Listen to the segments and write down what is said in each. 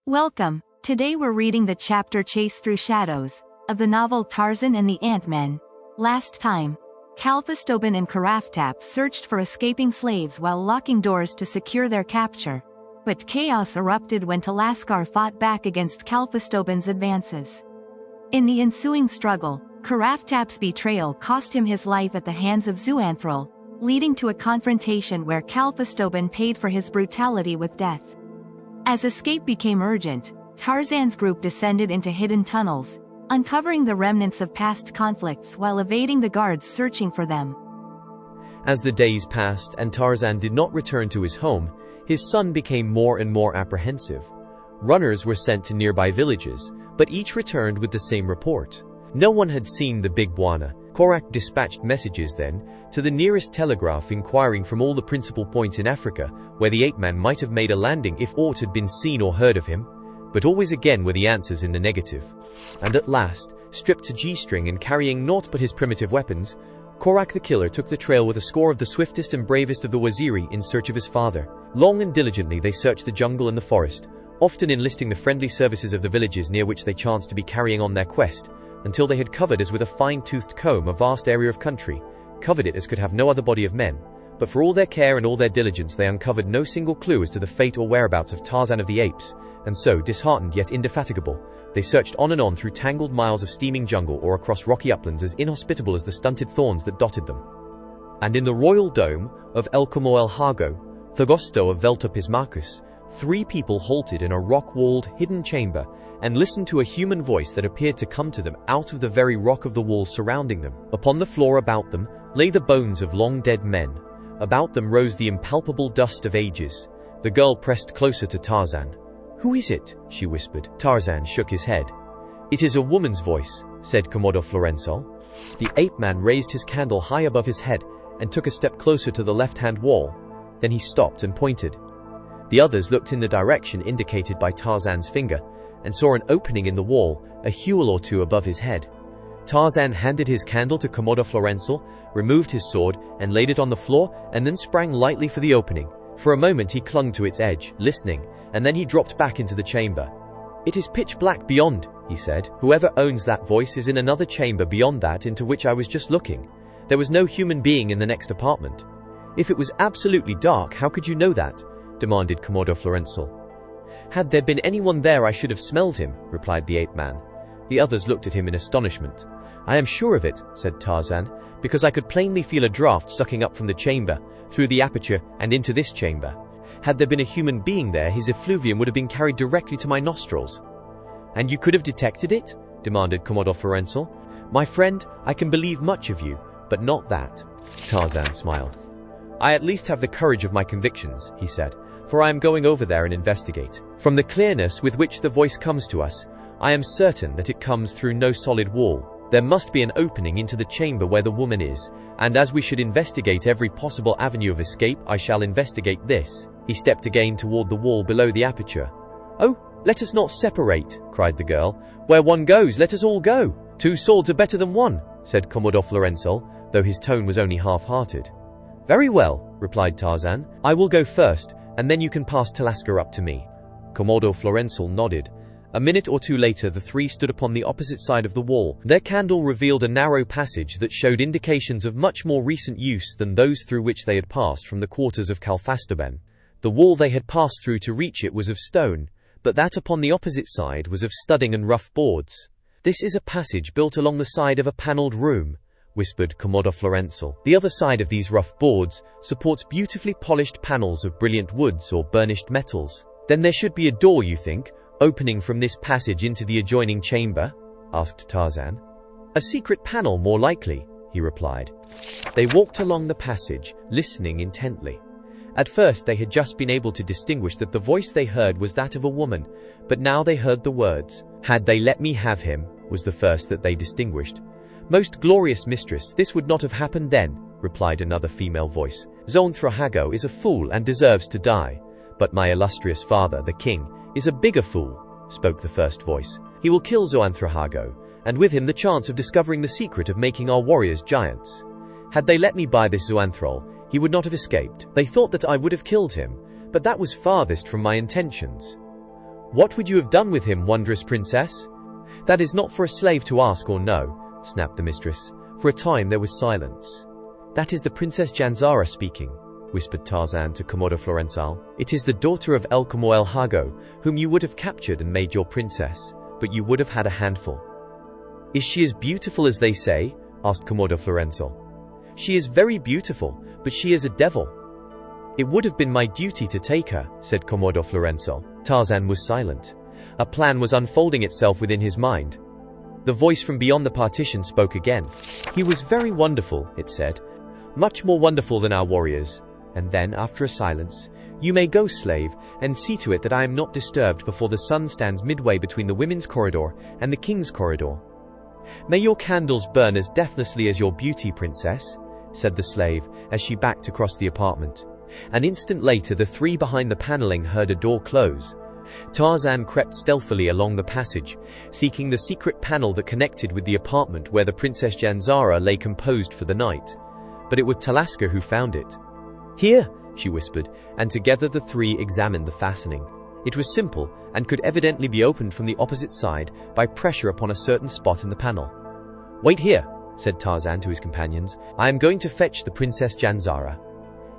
Welcome. Today we're reading the chapter Chase Through Shadows of the novel Tarzan and the Ant-Men. Last time, Kalfistobin and Karaftap searched for escaping slaves while locking doors to secure their capture. But chaos erupted when Talaskar fought back against Kalfistobin's advances. In the ensuing struggle, Karaftap's betrayal cost him his life at the hands of Zoanthril, leading to a confrontation where Kalfistobin paid for his brutality with death. As escape became urgent, Tarzan's group descended into hidden tunnels, uncovering the remnants of past conflicts while evading the guards searching for them. As the days passed and Tarzan did not return to his home, his son became more and more apprehensive. Runners were sent to nearby villages, but each returned with the same report. No one had seen the big Bwana. Korak dispatched messages then to the nearest telegraph inquiring from all the principal points in Africa where the ape-man might have made a landing if aught had been seen or heard of him, but always again were the answers in the negative. And at last, stripped to G-string and carrying naught but his primitive weapons, Korak the killer took the trail with a score of the swiftest and bravest of the Waziri in search of his father. Long and diligently they searched the jungle and the forest, often enlisting the friendly services of the villages near which they chanced to be carrying on their quest, until they had covered as with a fine-toothed comb a vast area of country, covered it as could have no other body of men. But for all their care and all their diligence they uncovered no single clue as to the fate or whereabouts of Tarzan of the Apes, and so, disheartened yet indefatigable, they searched on and on through tangled miles of steaming jungle or across rocky uplands as inhospitable as the stunted thorns that dotted them. And in the royal dome of El Como El Hago, Thagosto of Veltopismachus, 3 people halted in a rock-walled, hidden chamber and listened to a human voice that appeared to come to them out of the very rock of the wall surrounding them. Upon the floor about them lay the bones of long-dead men. About them rose the impalpable dust of ages. The girl pressed closer to Tarzan. "Who is it?" she whispered. Tarzan shook his head. "It is a woman's voice," said Commodore Florensol. The ape-man raised his candle high above his head and took a step closer to the left-hand wall. Then he stopped and pointed. The others looked in the direction indicated by Tarzan's finger and saw an opening in the wall, a hewel or two above his head. Tarzan handed his candle to Commodore Florensol, removed his sword, and laid it on the floor, and then sprang lightly for the opening. For a moment he clung to its edge, listening, and then he dropped back into the chamber. "It is pitch black beyond," he said. "Whoever owns that voice is in another chamber beyond that into which I was just looking. There was no human being in the next apartment." "If it was absolutely dark, how could you know that?" demanded Commodore Florensol. "Had there been anyone there I should have smelled him," replied the ape-man. The others looked at him in astonishment. "I am sure of it," said Tarzan, "because I could plainly feel a draft sucking up from the chamber, through the aperture, and into this chamber. Had there been a human being there, his effluvium would have been carried directly to my nostrils." "And you could have detected it?" demanded Commodore Florensol. "My friend, I can believe much of you, but not that." Tarzan smiled. "I at least have the courage of my convictions," he said, "for I am going over there and investigate. From the clearness with which the voice comes to us, I am certain that it comes through no solid wall. There must be an opening into the chamber where the woman is, and as we should investigate every possible avenue of escape, I shall investigate this." He stepped again toward the wall below the aperture. "Oh, let us not separate," cried the girl. "Where one goes, let us all go." "Two swords are better than one," said Commodore Florensol, though his tone was only half-hearted. "Very well," replied Tarzan. "I will go first, and then you can pass Talaskar up to me." Commodore Florensol nodded. A minute or two later the 3 stood upon the opposite side of the wall. Their candle revealed a narrow passage that showed indications of much more recent use than those through which they had passed from the quarters of Kalfistobin. The wall they had passed through to reach it was of stone, but that upon the opposite side was of studding and rough boards. "This is a passage built along the side of a panelled room," whispered Commodore Florensol. "The other side of these rough boards supports beautifully polished panels of brilliant woods or burnished metals." "Then there should be a door, you think, opening from this passage into the adjoining chamber?" asked Tarzan. "A secret panel, more likely," he replied. They walked along the passage, listening intently. At first they had just been able to distinguish that the voice they heard was that of a woman, but now they heard the words. "Had they let me have him," was the first that they distinguished. "Most glorious mistress, this would not have happened then," replied another female voice. "Zoanthrahago is a fool and deserves to die. But my illustrious father, the king, is a bigger fool," spoke the first voice. "He will kill Zoanthrahago, and with him the chance of discovering the secret of making our warriors giants. Had they let me buy this Zoanthrol, he would not have escaped. They thought that I would have killed him, but that was farthest from my intentions." What would you have done with him, wondrous princess? That is not for a slave to ask or know, snapped the mistress. For a time there was silence. That is the Princess Janzara speaking, whispered Tarzan to Komodo Florensal. It is the daughter of El Como El Hago, whom you would have captured and made your princess, but you would have had a handful. Is she as beautiful as they say? Asked Komodo Florensal. She is very beautiful, but she is a devil. It would have been my duty to take her, said Komodo Florensal. Tarzan was silent. A plan was unfolding itself within his mind. The voice from beyond the partition spoke again. He was very wonderful, it said. Much more wonderful than our warriors. And then, after a silence, you may go, slave, and see to it that I am not disturbed before the sun stands midway between the women's corridor and the king's corridor. May your candles burn as deathlessly as your beauty, princess, said the slave, as she backed across the apartment. An instant later, the three behind the paneling heard a door close. Tarzan crept stealthily along the passage, seeking the secret panel that connected with the apartment where the Princess Janzara lay composed for the night. But it was Talaska who found it. Here, she whispered, and together the three examined the fastening. It was simple, and could evidently be opened from the opposite side by pressure upon a certain spot in the panel. Wait here, said Tarzan to his companions. I am going to fetch the Princess Janzara.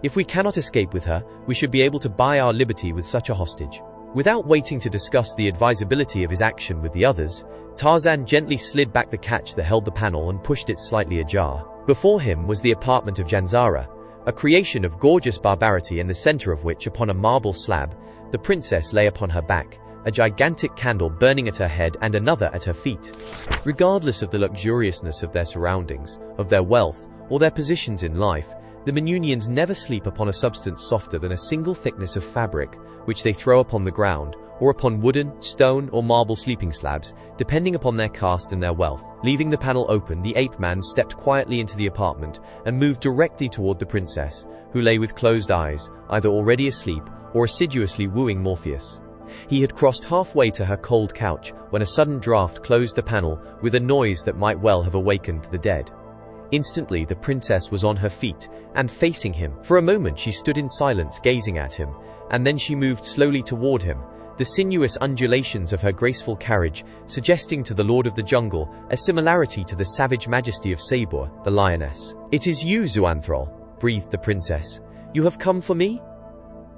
If we cannot escape with her, we should be able to buy our liberty with such a hostage. Without waiting to discuss the advisability of his action with the others, Tarzan gently slid back the catch that held the panel and pushed it slightly ajar. Before him was the apartment of Janzara, a creation of gorgeous barbarity in the center of which, upon a marble slab, the princess lay upon her back, a gigantic candle burning at her head and another at her feet. Regardless of the luxuriousness of their surroundings, of their wealth, or their positions in life, the Menunians never sleep upon a substance softer than a single thickness of fabric, which they throw upon the ground, or upon wooden, stone, or marble sleeping slabs, depending upon their caste and their wealth. Leaving the panel open, the ape man stepped quietly into the apartment and moved directly toward the princess, who lay with closed eyes, either already asleep or assiduously wooing Morpheus. He had crossed halfway to her cold couch when a sudden draft closed the panel with a noise that might well have awakened the dead. Instantly, the princess was on her feet and facing him. For a moment she stood in silence gazing at him, and then she moved slowly toward him, the sinuous undulations of her graceful carriage suggesting to the Lord of the Jungle a similarity to the savage majesty of Sabor, the lioness. "It is you, Zuanthrol," breathed the princess. "You have come for me?"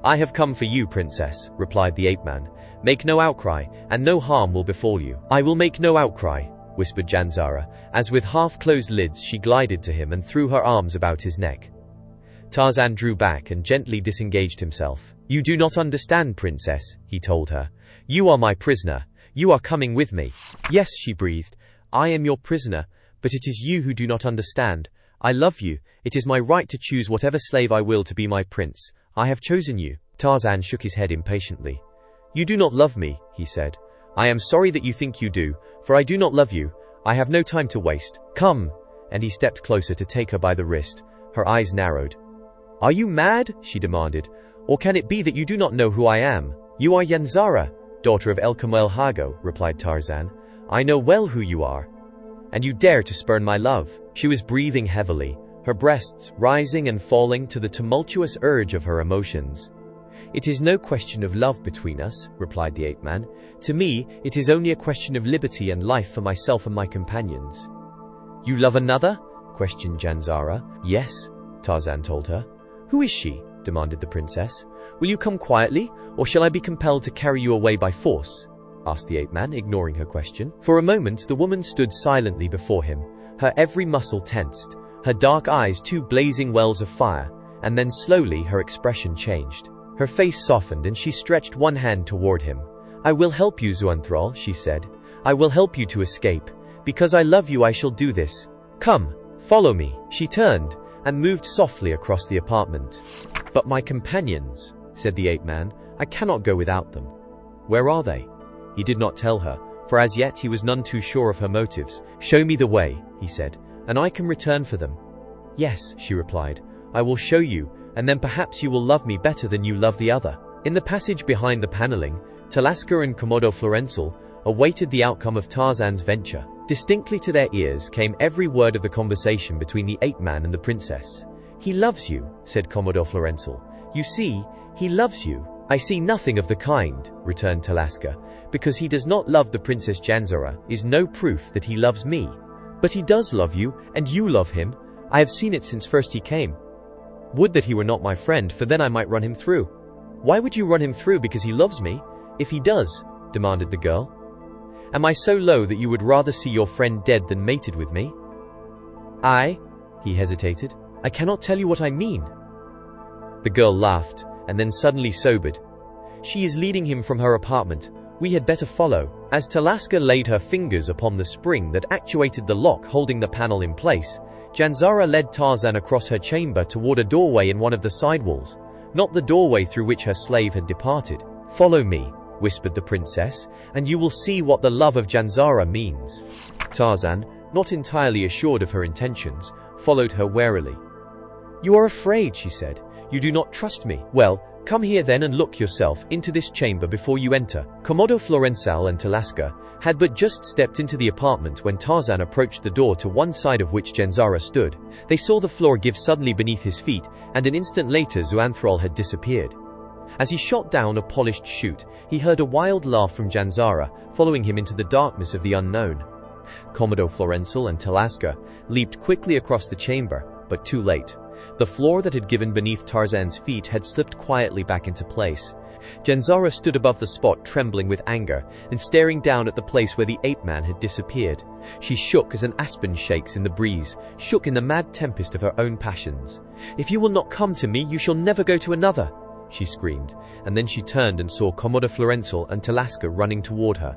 "I have come for you, princess," replied the ape-man. "Make no outcry, and no harm will befall you." "I will make no outcry," whispered Janzara, as with half-closed lids she glided to him and threw her arms about his neck. Tarzan drew back and gently disengaged himself. "You do not understand, princess," he told her. "You are my prisoner. You are coming with me." "Yes," she breathed. "I am your prisoner, but it is you who do not understand. I love you. It is my right to choose whatever slave I will to be my prince. I have chosen you." Tarzan shook his head impatiently. "You do not love me," he said. "I am sorry that you think you do, for I do not love you. I have no time to waste. Come." And he stepped closer to take her by the wrist. Her eyes narrowed. "Are you mad?" she demanded. "Or can it be that you do not know who I am?" "You are Janzara, daughter of El Kamel Hago," replied Tarzan. "I know well who you are. And you dare to spurn my love." She was breathing heavily, her breasts rising and falling to the tumultuous urge of her emotions. "It is no question of love between us," replied the ape-man. "To me, it is only a question of liberty and life for myself and my companions." "You love another?" questioned Janzara. "Yes," Tarzan told her. "Who is she?" demanded the princess. "Will you come quietly, or shall I be compelled to carry you away by force?" asked the ape-man, ignoring her question. For a moment the woman stood silently before him, her every muscle tensed, her dark eyes two blazing wells of fire, and then slowly her expression changed. Her face softened and she stretched one hand toward him. "I will help you, Zuanthrol," she said. "I will help you to escape. Because I love you I shall do this. Come, follow me." She turned and moved softly across the apartment. "But my companions," said the ape-man, "I cannot go without them." "Where are they?" He did not tell her, for as yet he was none too sure of her motives. "Show me the way," he said, "and I can return for them." "Yes," she replied, "I will show you, and then perhaps you will love me better than you love the other." In the passage behind the paneling, Talaska and Komodo Florensal awaited the outcome of Tarzan's venture. Distinctly to their ears came every word of the conversation between the ape-man and the princess. "He loves you," said Komodo Florensal. "You see, he loves you." "I see nothing of the kind," returned Talaska. "Because he does not love the Princess Janzara is no proof that he loves me. But he does love you, and you love him. I have seen it since first he came. Would that he were not my friend, for then I might run him through." "Why would you run him through because he loves me? If he does," demanded the girl. "Am I so low that you would rather see your friend dead than mated with me?" He hesitated. "I cannot tell you what I mean." The girl laughed, and then suddenly sobered. "She is leading him from her apartment. We had better follow." As Talaska laid her fingers upon the spring that actuated the lock holding the panel in place, Janzara led Tarzan across her chamber toward a doorway in one of the side walls, not the doorway through which her slave had departed. "Follow me," whispered the princess, "and you will see what the love of Janzara means." Tarzan, not entirely assured of her intentions, followed her warily. "You are afraid," she said. "You do not trust me. Well, come here then and look yourself into this chamber before you enter." Komodo Florensal and Talaska had but just stepped into the apartment when Tarzan approached the door to one side of which Janzara stood. They saw the floor give suddenly beneath his feet, and an instant later Zoanthrol had disappeared. As he shot down a polished chute, he heard a wild laugh from Janzara, following him into the darkness of the unknown. Komodo Florensal and Talaska leaped quickly across the chamber, but too late. The floor that had given beneath Tarzan's feet had slipped quietly back into place. Janzara stood above the spot, trembling with anger, and staring down at the place where the ape-man had disappeared. She shook as an aspen shakes in the breeze, shook in the mad tempest of her own passions. "If you will not come to me, you shall never go to another," she screamed, and then she turned and saw Komodo Florensal and Talaska running toward her.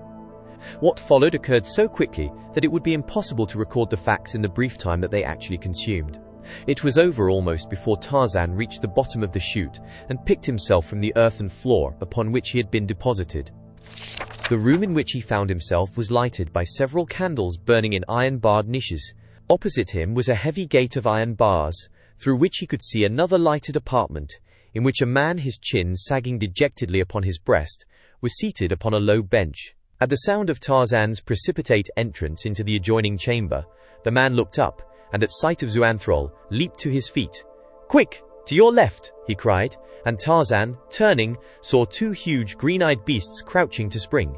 What followed occurred so quickly that it would be impossible to record the facts in the brief time that they actually consumed. It was over almost before Tarzan reached the bottom of the chute and picked himself from the earthen floor upon which he had been deposited. The room in which he found himself was lighted by several candles burning in iron-barred niches. Opposite him was a heavy gate of iron bars, through which he could see another lighted apartment, in which a man, his chin sagging dejectedly upon his breast, was seated upon a low bench. At the sound of Tarzan's precipitate entrance into the adjoining chamber, the man looked up, and at sight of Zoanthrol, leaped to his feet. "Quick! To your left!" he cried, and Tarzan, turning, saw two huge green-eyed beasts crouching to spring.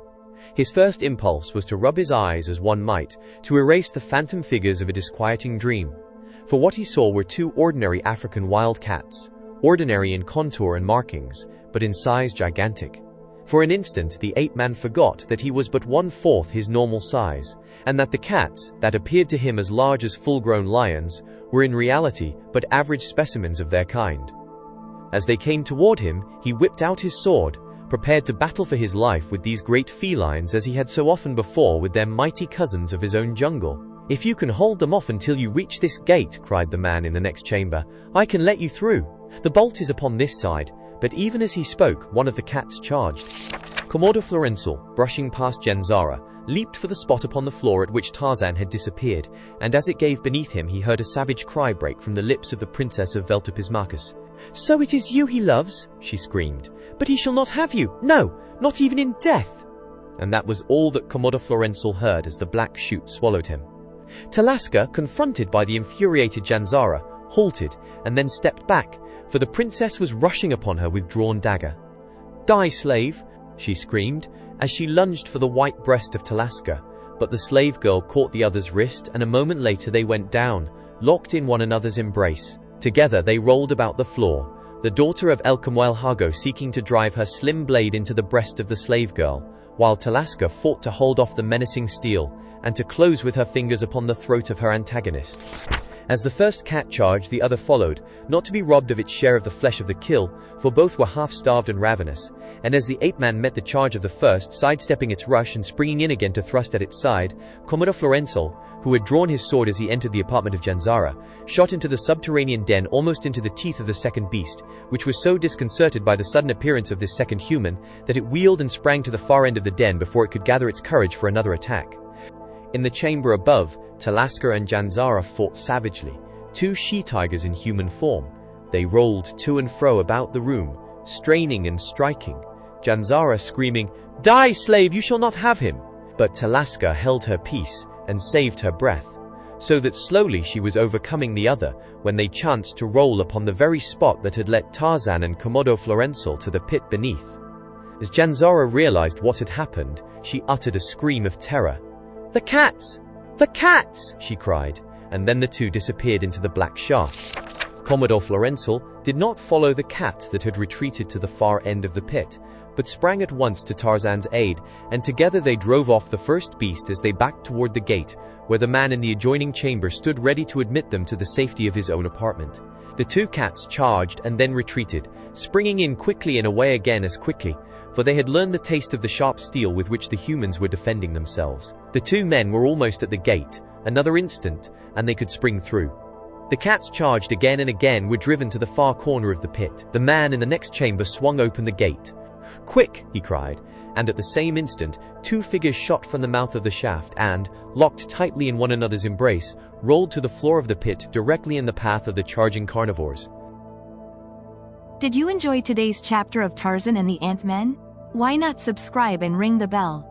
His first impulse was to rub his eyes as one might, to erase the phantom figures of a disquieting dream. For what he saw were two ordinary African wild cats, ordinary in contour and markings, but in size gigantic. For an instant the ape-man forgot that he was but 1/4 his normal size, and that the cats, that appeared to him as large as full-grown lions, were in reality but average specimens of their kind. As they came toward him, he whipped out his sword, prepared to battle for his life with these great felines as he had so often before with their mighty cousins of his own jungle. "If you can hold them off until you reach this gate," cried the man in the next chamber, "I can let you through. The bolt is upon this side." But even as he spoke, one of the cats charged. Komodo Florensal, brushing past Janzara, leaped for the spot upon the floor at which Tarzan had disappeared, and as it gave beneath him he heard a savage cry break from the lips of the princess of Veltopismachus. "So it is you he loves," she screamed. "But he shall not have you, no, not even in death." And that was all that Komodo Florensal heard as the black chute swallowed him. Talaska, confronted by the infuriated Janzara, halted, and then stepped back, for the princess was rushing upon her with drawn dagger. "Die, slave!" she screamed, as she lunged for the white breast of Talaska, but the slave girl caught the other's wrist, and a moment later they went down, locked in one another's embrace. Together they rolled about the floor, the daughter of Elkamwel Hago seeking to drive her slim blade into the breast of the slave girl, while Talaska fought to hold off the menacing steel, and to close with her fingers upon the throat of her antagonist. As the first cat charged, the other followed, not to be robbed of its share of the flesh of the kill, for both were half-starved and ravenous, and as the ape-man met the charge of the first, sidestepping its rush and springing in again to thrust at its side, Komodo Florensal, who had drawn his sword as he entered the apartment of Janzara, shot into the subterranean den almost into the teeth of the second beast, which was so disconcerted by the sudden appearance of this second human that it wheeled and sprang to the far end of the den before it could gather its courage for another attack. In the chamber above, Talaska and Janzara fought savagely, two she-tigers in human form. They rolled to and fro about the room, straining and striking, Janzara screaming, "Die, slave, you shall not have him!" But Talaska held her peace and saved her breath. so that slowly she was overcoming the other when they chanced to roll upon the very spot that had led Tarzan and Komodo Florenzel to the pit beneath. As Janzara realized what had happened, she uttered a scream of terror. "The cats! The cats!" she cried, and then the two disappeared into the black shaft. Komodo Florenzel did not follow the cat that had retreated to the far end of the pit, but sprang at once to Tarzan's aid, and together they drove off the first beast as they backed toward the gate, where the man in the adjoining chamber stood ready to admit them to the safety of his own apartment. The two cats charged and then retreated, springing in quickly and away again as quickly, for they had learned the taste of the sharp steel with which the humans were defending themselves. The two men were almost at the gate. Another instant, and they could spring through. The cats charged again and again, were driven to the far corner of the pit. The man in the next chamber swung open the gate. "Quick!" he cried, and at the same instant, two figures shot from the mouth of the shaft and, locked tightly in one another's embrace, rolled to the floor of the pit directly in the path of the charging carnivores. Did you enjoy today's chapter of Tarzan and the Ant-Men? Why not subscribe and ring the bell?